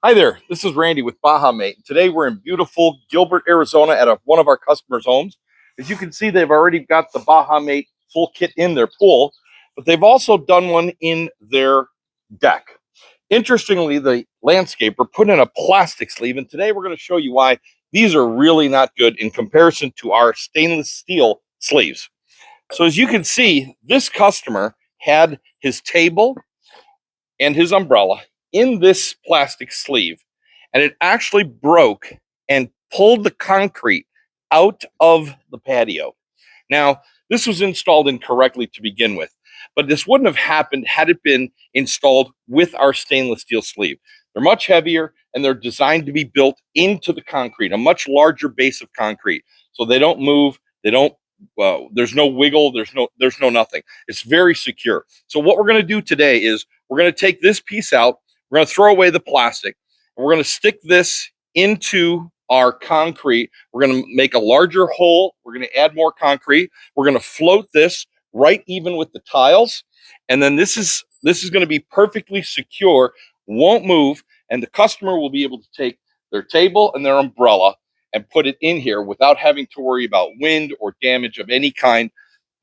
Hi there, this is Randy with BajaMate. Today we're in beautiful Gilbert, Arizona at one of our customers' homes. As you can see, they've already got the BajaMate full kit in their pool, but they've also done one in their deck. Interestingly, the landscaper put in a plastic sleeve, and today we're going to show you why these are really not good in comparison to our stainless steel sleeves. So as you can see, this customer had his table and his umbrella in this plastic sleeve, and it actually broke and pulled the concrete out of the patio. Now, this was installed incorrectly to begin with, but this wouldn't have happened had it been installed with our stainless steel sleeve. They're much heavier and they're designed to be built into the concrete, a much larger base of concrete. So they don't move, they don't there's no wiggle, there's no nothing. It's very secure. So what we're going to do today is we're going to take this piece out, we're going to throw away the plastic, and we're going to stick this into our concrete. We're going to make a larger hole. We're going to add more concrete. We're going to float this right even with the tiles. And then this is going to be perfectly secure, won't move, and the customer will be able to take their table and their umbrella and put it in here without having to worry about wind or damage of any kind,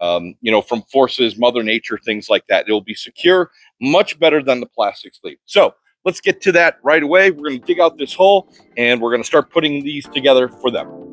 from forces, Mother Nature, things like that. It'll be secure, much better than the plastic sleeve. So let's get to that right away. We're going to dig out this hole and we're going to start putting these together for them.